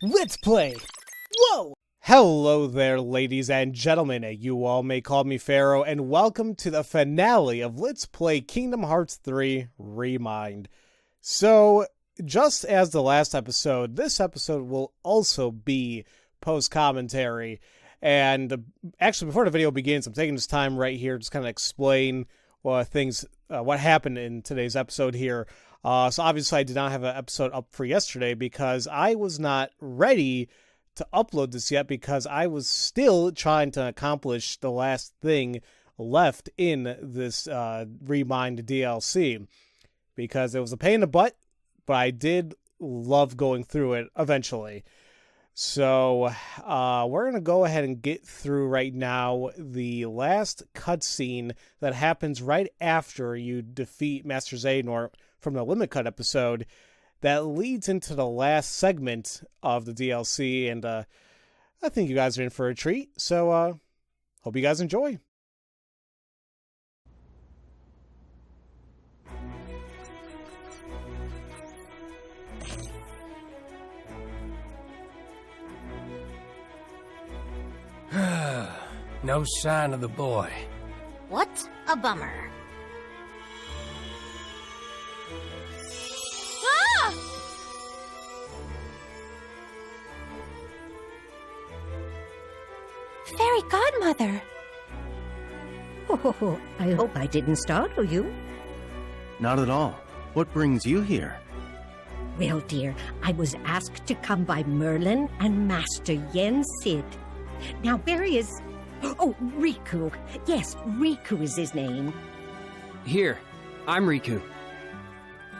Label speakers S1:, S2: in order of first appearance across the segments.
S1: Let's play! Whoa! Hello there, ladies and gentlemen. You all may call me Pharaoh, and welcome to the finale of Let's Play Kingdom Hearts 3 Remind. So, just as the last episode, this episode will also be post-commentary. And actually, before the video begins, I'm taking this time right here to just kind of explain what happened in today's episode here. So obviously I did not have an episode up for yesterday because I was not ready to upload this yet because I was still trying to accomplish the last thing left in this Remind DLC. Because it was a pain in the butt, but I did love going through it eventually. So we're going to go ahead and get through right now the last cutscene that happens right after you defeat Master Xehanort from the Limit Cut episode that leads into the last segment of the DLC, and I think you guys are in for a treat, so hope you guys enjoy.
S2: No sign of the boy.
S3: What a bummer. Ah! Fairy Godmother.
S4: Oh, I hope I didn't startle you.
S5: Not at all. What brings you here?
S4: Well, dear, I was asked to come by Merlin and Master Yen Sid. Now, where is... Oh, Riku. Yes, Riku is his name.
S6: Here, I'm Riku.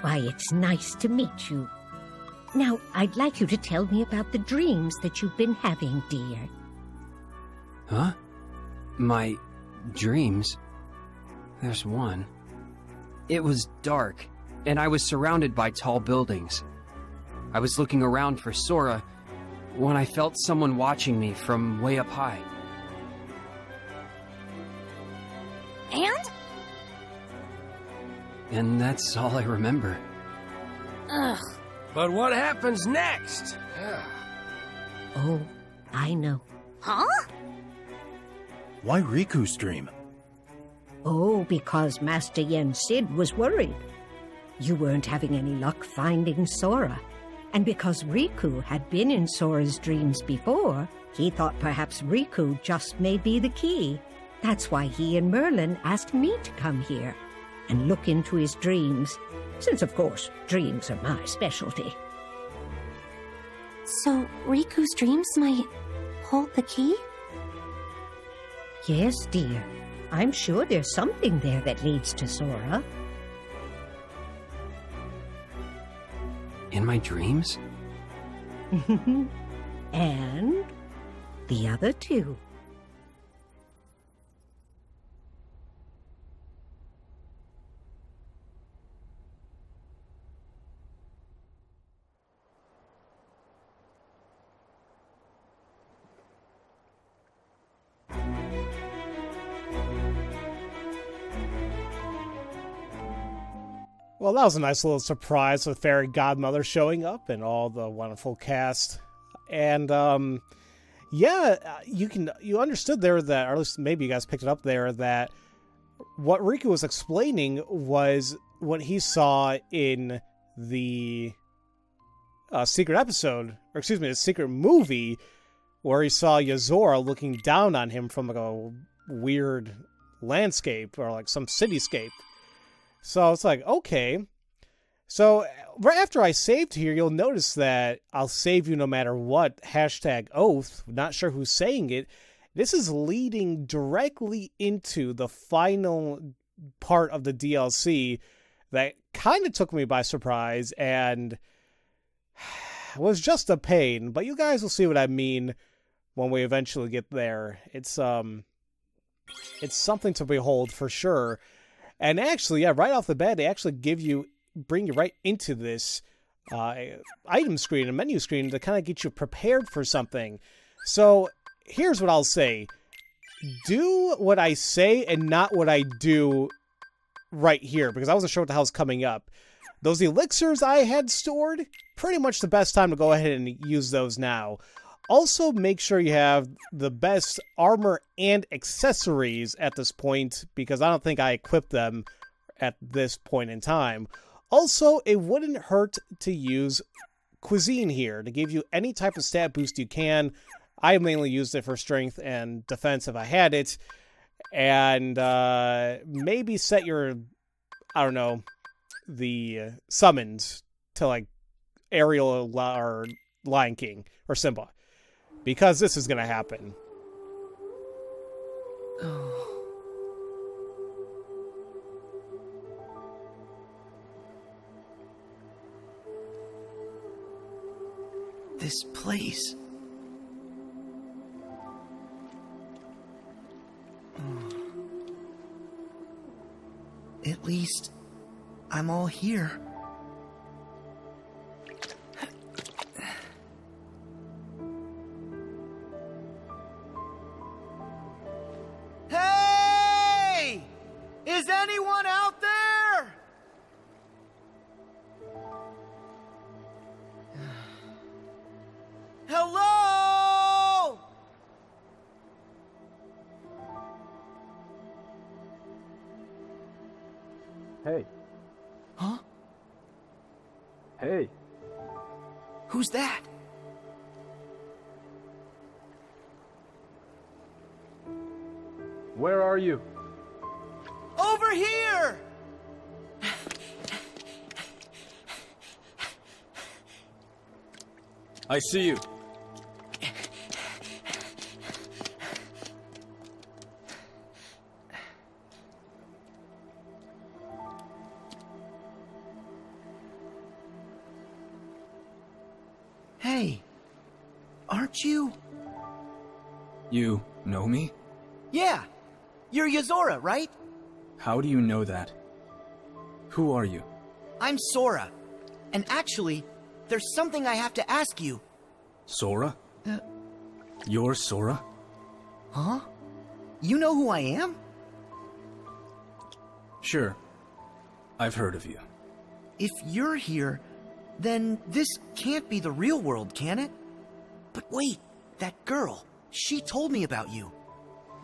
S4: Why, it's nice to meet you. Now, I'd like you to tell me about the dreams that you've been having, dear.
S6: Huh? My dreams? There's one. It was dark, and I was surrounded by tall buildings. I was looking around for Sora when I felt someone watching me from way up high. And that's all I remember.
S3: Ugh.
S2: But what happens next?
S4: Oh, I know.
S3: Huh?
S5: Why Riku's dream?
S4: Oh, because Master Yen Sid was worried. You weren't having any luck finding Sora. And because Riku had been in Sora's dreams before, he thought perhaps Riku just may be the key. That's why he and Merlin asked me to come here and look into his dreams, since, of course, dreams are my specialty.
S3: So, Riku's dreams might hold the key?
S4: Yes, dear. I'm sure there's something there that leads to Sora.
S6: In my dreams?
S4: And the other two.
S1: Well, that was a nice little surprise with Fairy Godmother showing up and all the wonderful cast. And, yeah, you understood there that, or at least maybe you guys picked it up there, that what Riku was explaining was what he saw in the secret episode, or excuse me, the secret movie, where he saw Yozora looking down on him from like a weird landscape, or like some cityscape. So it's like, okay. So right after I saved here, you'll notice that I'll save you no matter what, #oath, not sure who's saying it. This is leading directly into the final part of the DLC that kind of took me by surprise and was just a pain. But you guys will see what I mean when we eventually get there. It's something to behold for sure. And actually, yeah, right off the bat, they actually bring you right into this item screen, a menu screen, to kind of get you prepared for something. So here's what I'll say. Do what I say and not what I do right here, because I wasn't sure what the hell's coming up. Those elixirs I had stored, pretty much the best time to go ahead and use those now. Also, make sure you have the best armor and accessories at this point, because I don't think I equipped them at this point in time. Also, it wouldn't hurt to use cuisine here to give you any type of stat boost you can. I mainly used it for strength and defense if I had it. And maybe set your, I don't know, the summons to like Ariel or Lion King or Simba. Because this is going to happen.
S7: This place. At least, I'm all here. Hey! Is anyone out there? Hello?
S8: Hey.
S7: Huh?
S8: Hey.
S7: Who's that?
S8: Where are you?
S7: Over here!
S8: I see you.
S7: Hey, aren't you?
S8: You know me?
S7: Yeah, you're Yozora, right?
S8: How do you know that? Who are you?
S7: I'm Sora. And actually, there's something I have to ask you.
S8: Sora? You're Sora?
S7: Huh? You know who I am?
S8: Sure. I've heard of you.
S7: If you're here, then this can't be the real world, can it? But wait, that girl, she told me about you.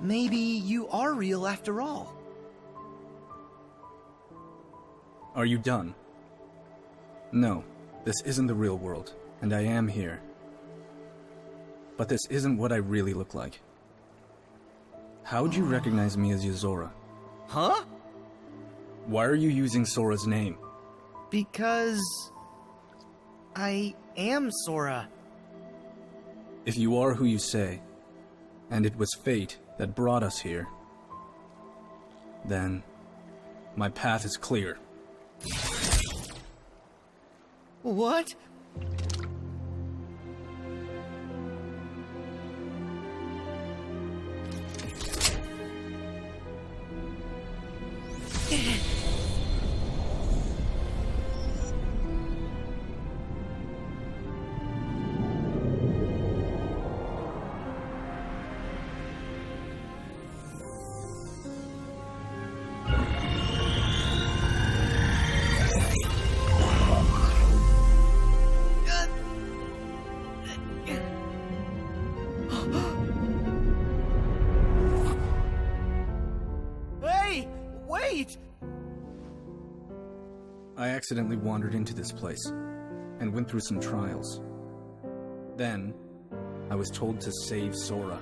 S7: Maybe you are real after all.
S8: Are you done? No, this isn't the real world, and I am here. But this isn't what I really look like. How'd you recognize me as Yozora?
S7: Huh?
S8: Why are you using Sora's name?
S7: Because I am Sora.
S8: If you are who you say, and it was fate that brought us here, then my path is clear.
S7: What? Hey, wait!
S8: I accidentally wandered into this place, and went through some trials. Then, I was told to save Sora.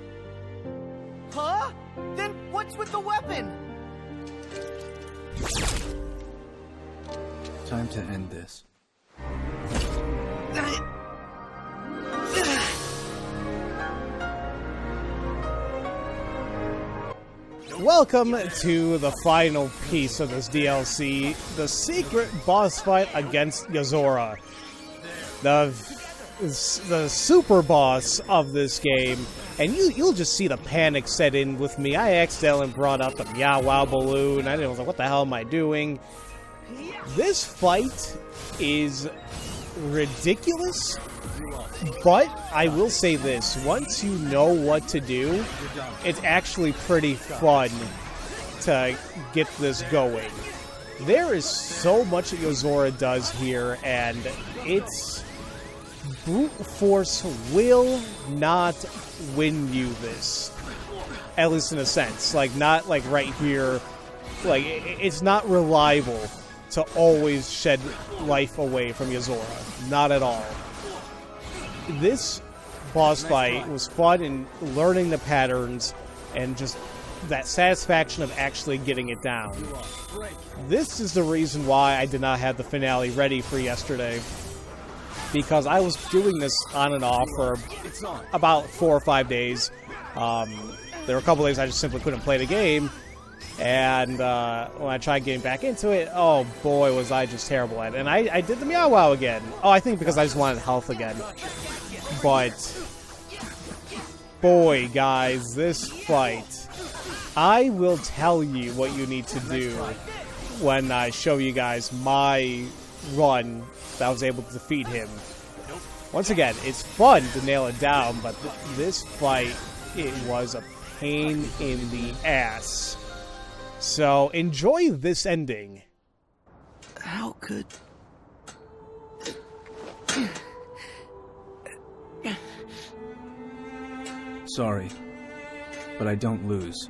S7: Huh? Then what's with the weapon?
S8: Time to end this.
S1: Welcome to the final piece of this DLC, the secret boss fight against Yozora. The super boss of this game, and you'll just see the panic set in with me. I accidentally brought up the Meow Wow balloon. I was like, what the hell am I doing? This fight is ridiculous, but I will say this, once you know what to do, it's actually pretty fun to get this going. There is so much that Yozora does here, and it's... brute force will not win you this. At least in a sense. Like, not like right here. Like, it's not reliable to always shed life away from Yozora. Not at all. This boss fight was fun in learning the patterns and just that satisfaction of actually getting it down. This is the reason why I did not have the finale ready for yesterday. Because I was doing this on and off for about 4 or 5 days. There were a couple days I just simply couldn't play the game. And when I tried getting back into it, oh boy, was I just terrible at it. And I did the Meow Wow again. Oh, I think because I just wanted health again. But, boy, guys, this fight. I will tell you what you need to do when I show you guys my run that I was able to defeat him. Once again, it's fun to nail it down, but this fight, it was a pain in the ass. So, enjoy this ending.
S7: How could...
S8: Sorry, but I don't lose.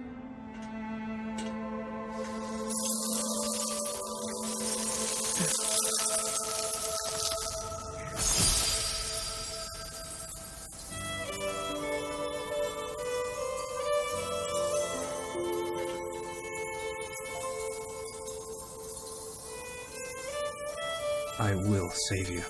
S8: I will save you.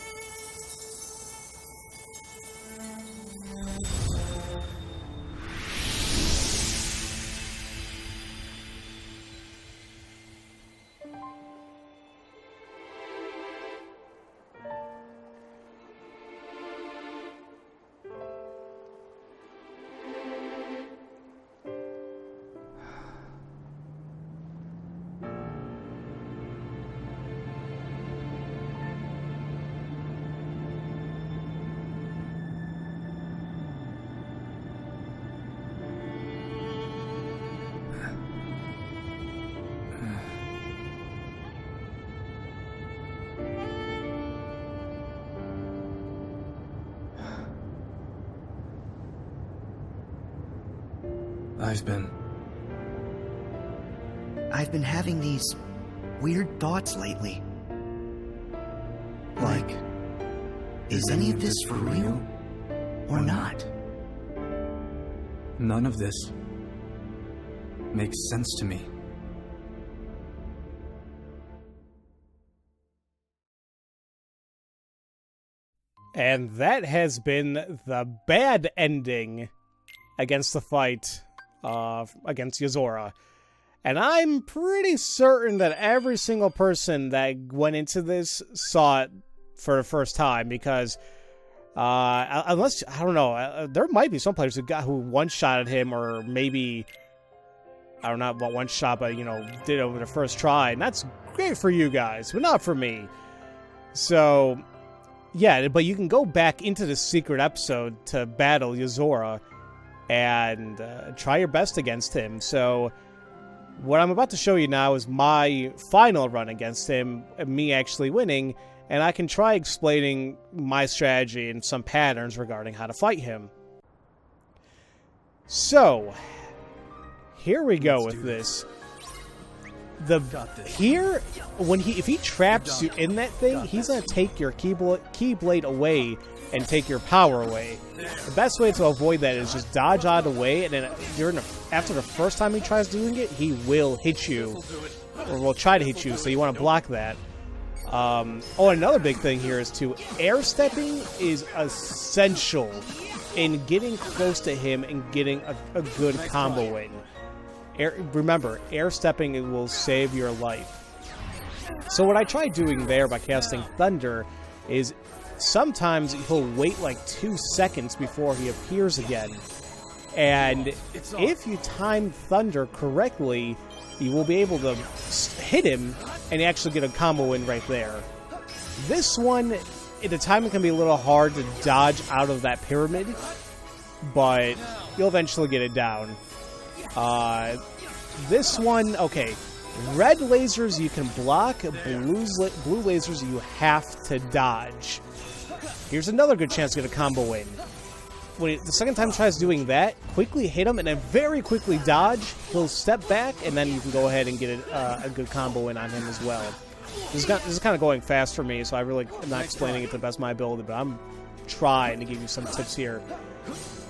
S7: I've been having these weird thoughts lately. Like, is any of this for real? Or not?
S8: None of this makes sense to me.
S1: And that has been the bad ending against the fight against Yozora. And I'm pretty certain that every single person that went into this saw it for the first time, because unless, I don't know, there might be some players who one-shotted him, or maybe, I don't know about one-shot, but, you know, did it over the first try, and that's great for you guys, but not for me. So, yeah, but you can go back into the secret episode to battle Yozora and try your best against him. So, what I'm about to show you now is my final run against him, me actually winning, and I can try explaining my strategy and some patterns regarding how to fight him. So, here we go with this. Here, if he traps you in that thing, he's gonna take your Keyblade away and take your power away. The best way to avoid that is just dodge out of the way, and then after the first time he tries doing it, he will hit you, or will try to hit you, so you want to block that. Oh, another big thing here is air stepping is essential in getting close to him and getting a good combo in. Remember, air stepping will save your life. So what I try doing there by casting Thunder is sometimes he'll wait like 2 seconds before he appears again. And if you time Thunder correctly, you will be able to hit him and actually get a combo in right there. This one, at the timing can be a little hard to dodge out of that pyramid, but you'll eventually get it down. This one, okay, Red lasers you can block, blue lasers you have to dodge. Here's another good chance to get a combo in. When the second time he tries doing that, quickly hit him and then very quickly dodge. He'll step back, and then you can go ahead and get a good combo in on him as well. This is kind of going fast for me, so I really am not explaining it to the best of my ability, but I'm trying to give you some tips here.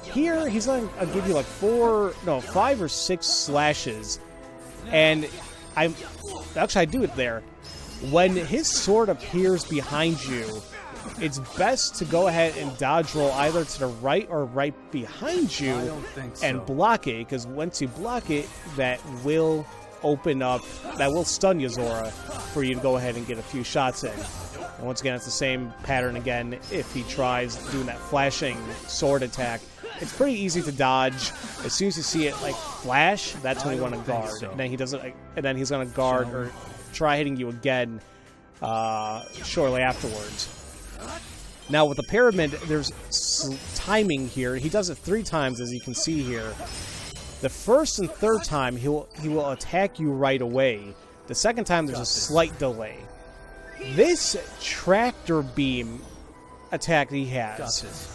S1: Here, he's going to give you like 5 or 6 slashes, and I do it there. When his sword appears behind you, it's best to go ahead and dodge roll either to the right or right behind you and block it, because once you block it, that will open up, that will stun Yozora for you to go ahead and get a few shots in. And once again, it's the same pattern again if he tries doing that flashing sword attack. It's pretty easy to dodge. As soon as you see it like flash, that's when you want to guard. And then he doesn't, and then he's going to guard or try hitting you again shortly afterwards. Now with the pyramid, there's timing here. He does it 3 times, as you can see here. The first and third time, he will attack you right away. The second time, there's a slight delay. This tractor beam attack he has,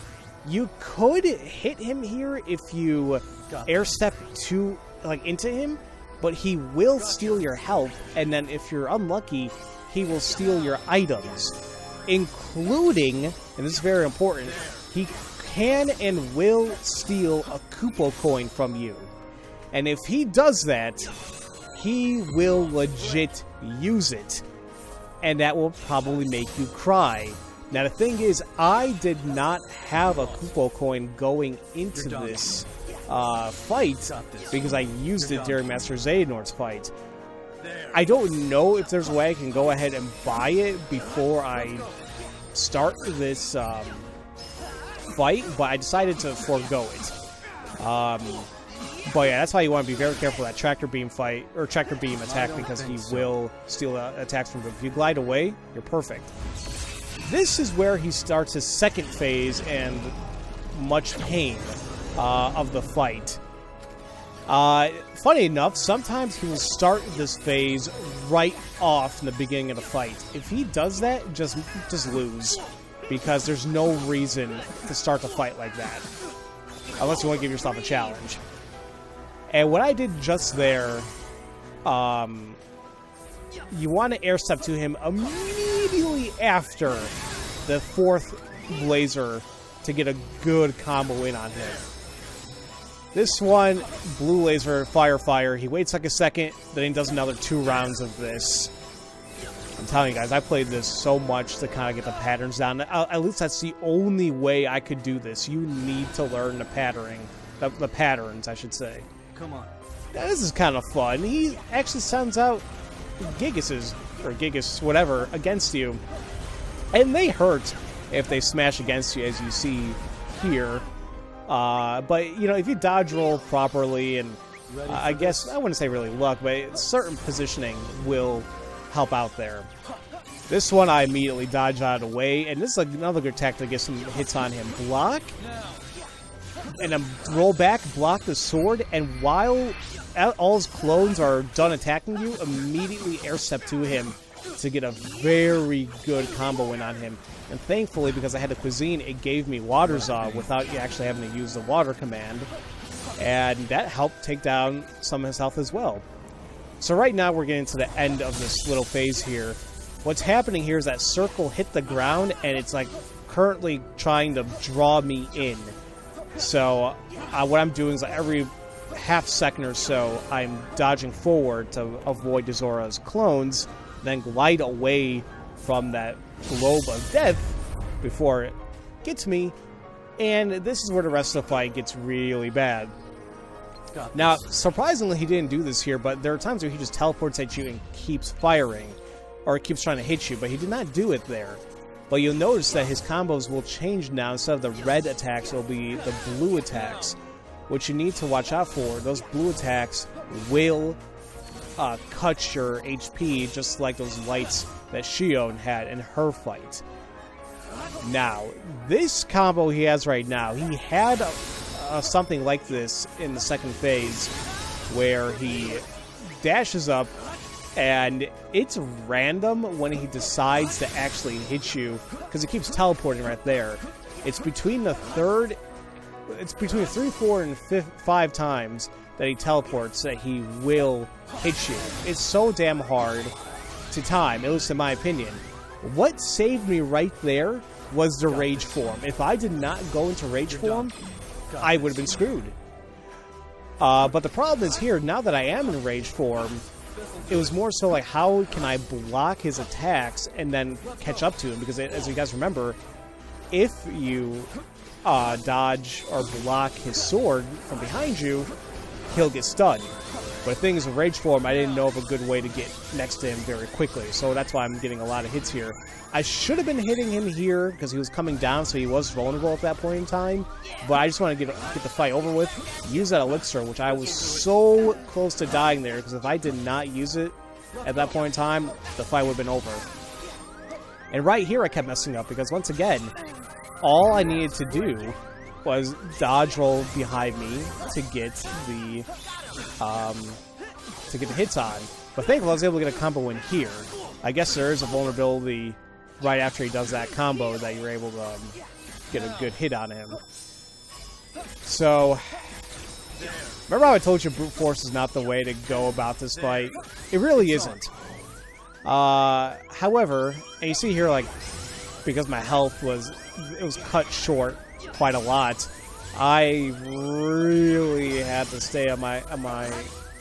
S1: you could hit him here if you air step into him, but he will steal your health, and then if you're unlucky, he will steal your items, including, and this is very important, he can and will steal a Koopa coin from you. And if he does that, he will legit use it. And that will probably make you cry. Now the thing is, I did not have a Koopa coin going into this fight because I used it during Master Xehanort's fight. I don't know if there's a way I can go ahead and buy it before I start this fight, but I decided to forego it. But yeah, that's why you want to be very careful with that tractor beam fight, or tractor beam attack, because he will steal attacks from you. If you glide away, you're perfect. This is where he starts his second phase and much pain of the fight. Funny enough, sometimes he will start this phase right off in the beginning of the fight. If he does that, just lose, because there's no reason to start the fight like that, unless you want to give yourself a challenge. And what I did just there, you want to air step to him immediately after the 4th laser to get a good combo in on him. This one, blue laser, fire. He waits like a second, then he does another 2 rounds of this. I'm telling you guys, I played this so much to kind of get the patterns down. At least that's the only way I could do this. You need to learn the patterns, I should say.
S7: Come on.
S1: Now, this is kind of fun. He actually sends out Gigas, whatever, against you. And they hurt if they smash against you, as you see here. But, you know, if you dodge roll properly, and I guess, I wouldn't say really luck, but certain positioning will help out there. This one I immediately dodge out of the way, and this is another good tactic to get some hits on him. Block, and then roll back, block the sword, and while all his clones are done attacking you, immediately air step to him to get a very good combo in on him. And thankfully, because I had the cuisine, it gave me Water Zaw without you actually having to use the water command. And that helped take down some of his health as well. So right now we're getting to the end of this little phase here. What's happening here is that circle hit the ground, and it's like currently trying to draw me in. So what I'm doing is like every half second or so, I'm dodging forward to avoid Yozora's clones, then glide away from that globe of death before it gets me, and this is where the rest of the fight gets really bad. Now, surprisingly, he didn't do this here, but there are times where he just teleports at you and keeps firing, or keeps trying to hit you, but he did not do it there. But you'll notice that his combos will change now. Instead of the red attacks, it'll be the blue attacks, which you need to watch out for. Those blue attacks will cut your HP, just like those lights that Shion had in her fight. Now, this combo he has right now, he had something like this in the second phase, where he dashes up, And it's random when he decides to actually hit you, because he keeps teleporting right there. It's between the third... It's between 3, 4, and 5 times that he teleports that he will hit you. It's so damn hard to time, at least in my opinion. What saved me right there was the rage form. If I did not go into rage form, I would have been screwed. But the problem is here, now that I am in rage form, it was more so like, how can I block his attacks and then catch up to him? Because as you guys remember, if you dodge or block his sword from behind you, he'll get stunned. But the thing is, with rage form, I didn't know of a good way to get next to him very quickly, so that's why I'm getting a lot of hits here. I should have been hitting him here, because he was coming down, so he was vulnerable at that point in time, but I just want to get the fight over with, use that elixir, which I was so close to dying there, because if I did not use it at that point in time, the fight would have been over. And right here I kept messing up, because once again, all I needed to do was dodge roll behind me to get the hits on. But thankfully I was able to get a combo in here. I guess there is a vulnerability right after he does that combo that you're able to get a good hit on him. So, remember how I told you brute force is not the way to go about this fight? It really isn't. However, and you see here, like, because my health was cut short quite a lot, I really had to stay on my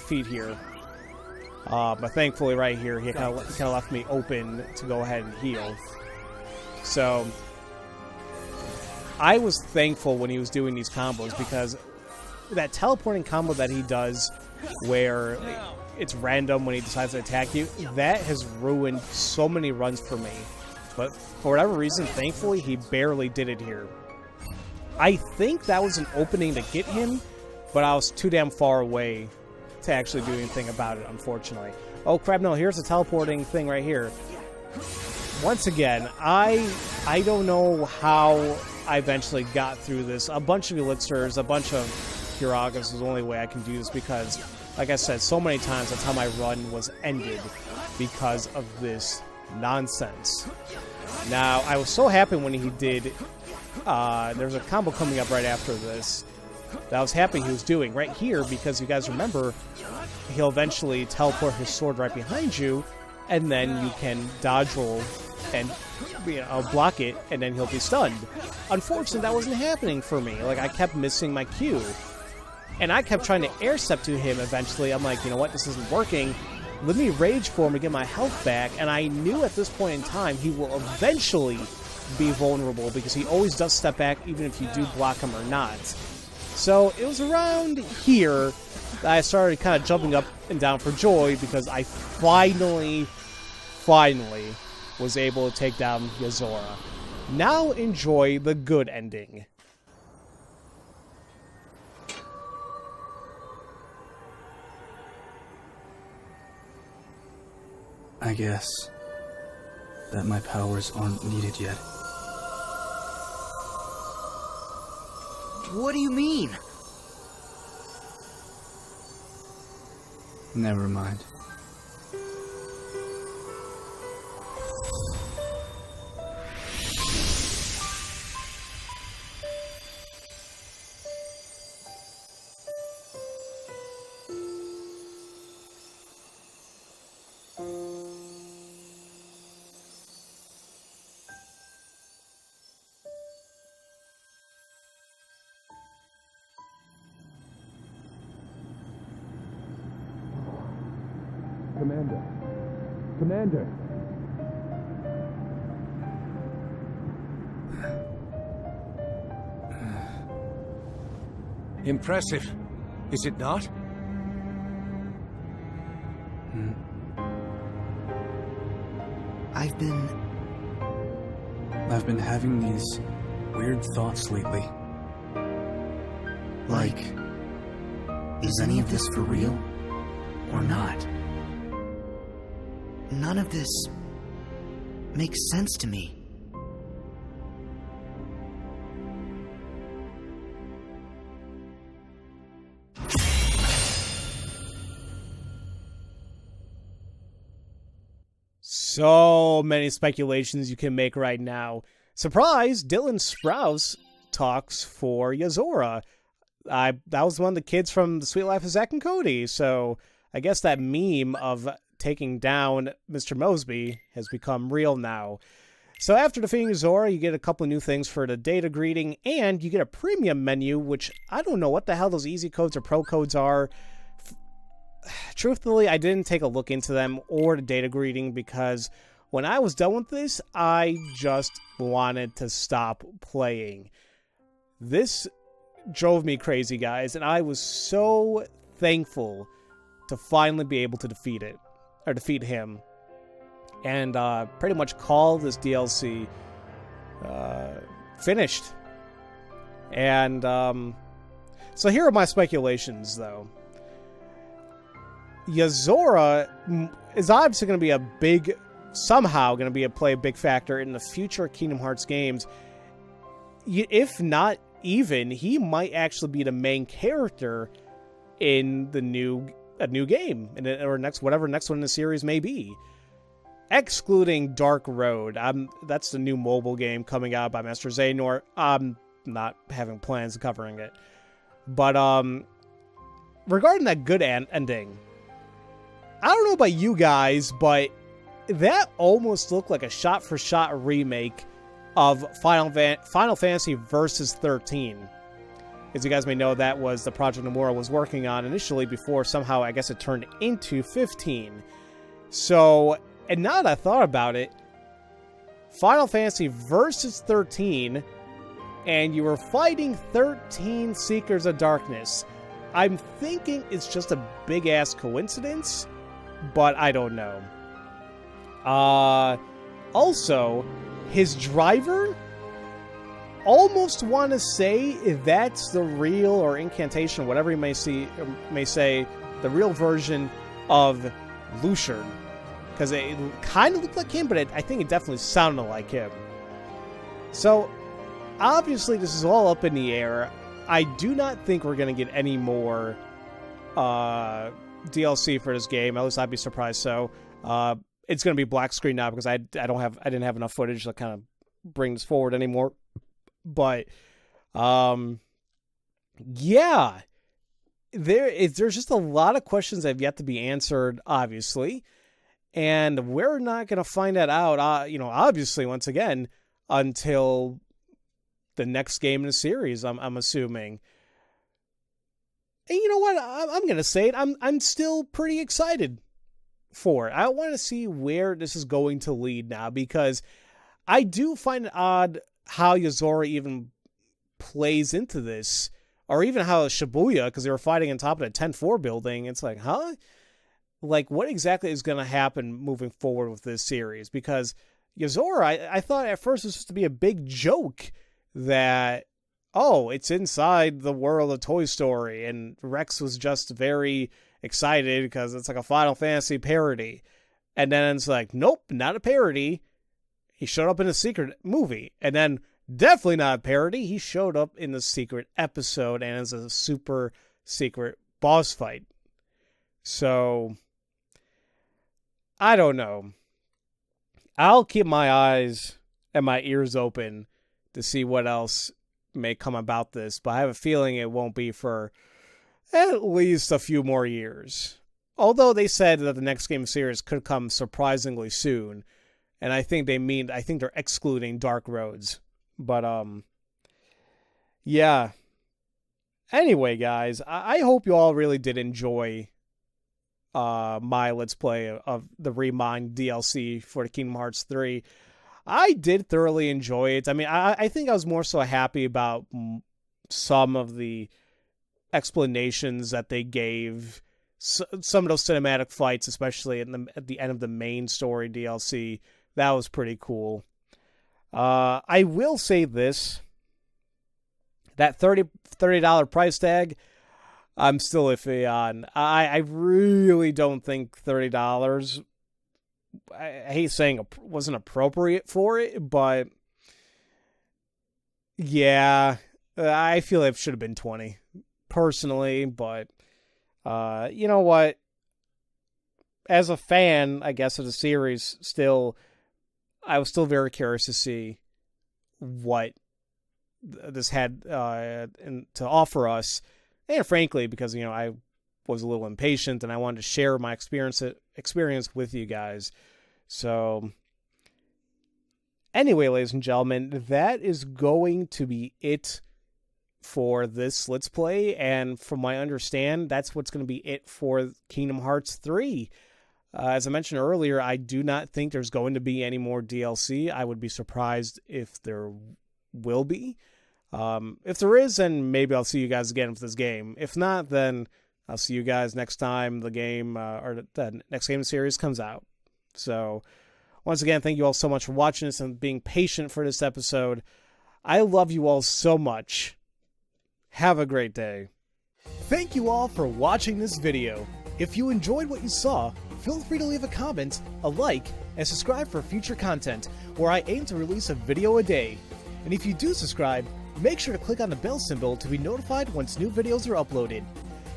S1: feet here. But thankfully, right here, he kind of left me open to go ahead and heal. So I was thankful when he was doing these combos, because that teleporting combo that he does, where it's random when he decides to attack you, that has ruined so many runs for me. But for whatever reason, thankfully, he barely did it here. I think that was an opening to get him, but I was too damn far away to actually do anything about it, unfortunately. Oh crap, no, here's the teleporting thing right here. Once again, I don't know how I eventually got through this. A bunch of elixirs, a bunch of Hiragas is the only way I can do this, because, like I said, so many times that's how my run was ended because of this nonsense. Now, I was so happy when he did... there's a combo coming up right after this that I was happy he was doing right here, because you guys remember, he'll eventually teleport his sword right behind you, and then you can dodge roll and block it, and then he'll be stunned. Unfortunately, that wasn't happening for me. Like, I kept missing my cue, and I kept trying to air step to him. Eventually, I'm like, you know what, this isn't working. Let me rage form to get my health back, and I knew at this point in time he will eventually be vulnerable, because he always does step back even if you do block him or not. So it was around here that I started kind of jumping up and down for joy, because I finally was able to take down Yozora. Now enjoy the good ending.
S8: I guess that my powers aren't needed yet.
S7: What do you mean?
S8: Never mind.
S2: Commander. Impressive, is it not?
S7: I've been
S8: having these weird thoughts lately.
S7: like, is any of this for real or not? None of this makes sense to me.
S1: so many speculations you can make right now. Surprise, Dylan Sprouse talks for Yozora. That was one of the kids from The Sweet Life of Zack and Cody, so I guess that meme of taking down Mr. Mosby has become real now. So after defeating Yozora, you get a couple new things for the data greeting, and you get a premium menu, which I don't know what the hell those easy codes or pro codes are. Truthfully, I didn't take a look into them or the data greeting because when I was done with this, I just wanted to stop playing. This drove me crazy, guys, and I was so thankful to finally be able to defeat him, and pretty much call this DLC finished. And so here are my speculations, though. Yozora is obviously going to be play a big factor in the future Kingdom Hearts games. If not even, he might actually be the main character in a new game, or whatever next one in the series may be. Excluding Dark Road. That's the new mobile game coming out by Master Xehanort. I'm not having plans of covering it. But regarding that good ending, I don't know about you guys, but that almost looked like a shot-for-shot remake of Final Fantasy Versus 13. As you guys may know, that was the project Nomura was working on initially before somehow, I guess, it turned into 15. So, and now that I thought about it, Final Fantasy Versus 13, and you were fighting 13 Seekers of Darkness. I'm thinking it's just a big-ass coincidence, but I don't know. Also, his driver, almost want to say that's the real, or incantation, whatever you may say, the real version of Lucian. Because it kind of looked like him, but I think it definitely sounded like him. So, obviously this is all up in the air. I do not think we're going to get any more DLC for this game. At least I'd be surprised. So, it's going to be black screen now because I didn't have enough footage to kind of bring this forward anymore. But, yeah, there's just a lot of questions that have yet to be answered, obviously, and we're not going to find that out, obviously, once again, until the next game in the series, I'm assuming. And you know what? I'm going to say it. I'm still pretty excited for it. I want to see where this is going to lead now, because I do find it odd how Yozora even plays into this, or even how Shibuya, because they were fighting on top of the 10-4 building. It's like, huh? Like, what exactly is going to happen moving forward with this series? Because Yozora, I thought at first it was supposed to be a big joke that, oh, it's inside the world of Toy Story, and Rex was just very excited because it's like a Final Fantasy parody. And then it's like, nope, not a parody. He showed up in a secret movie. And then, definitely not a parody, he showed up in the secret episode and as a super secret boss fight. So, I don't know. I'll keep my eyes and my ears open to see what else may come about this, but I have a feeling it won't be for at least a few more years. Although they said that the next game series could come surprisingly soon, and I think they're excluding Dark Roads. But, yeah. Anyway, guys, I hope you all really did enjoy my Let's Play of the Remind DLC for the Kingdom Hearts 3. I did thoroughly enjoy it. I mean, I think I was more so happy about some of the explanations that they gave. Some of those cinematic fights, especially at the end of the main story DLC, that was pretty cool. I will say this. That $30 price tag, I'm still iffy on. I really don't think $30, I hate saying wasn't appropriate for it, but yeah, I feel it should have been $20 personally, but you know what? as a fan, I guess, of the series, I was still very curious to see what this had to offer us. And frankly, because, I was a little impatient and I wanted to share my experience with you guys. So anyway, ladies and gentlemen, that is going to be it for this Let's Play. And from what I understand, that's what's going to be it for Kingdom Hearts 3. As I mentioned earlier, I do not think there's going to be any more DLC. I would be surprised if there will be. If there is, then maybe I'll see you guys again for this game. If not, then I'll see you guys next time the game, or the next game series comes out. So, once again, thank you all so much for watching this and being patient for this episode. I love you all so much. Have a great day. Thank you all for watching this video. If you enjoyed what you saw, feel free to leave a comment, a like, and subscribe for future content, where I aim to release a video a day. And if you do subscribe, make sure to click on the bell symbol to be notified once new videos are uploaded.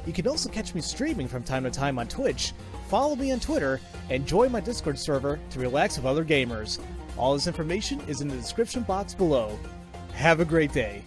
S1: You can also catch me streaming from time to time on Twitch, follow me on Twitter, and join my Discord server to relax with other gamers. All this information is in the description box below. Have a great day.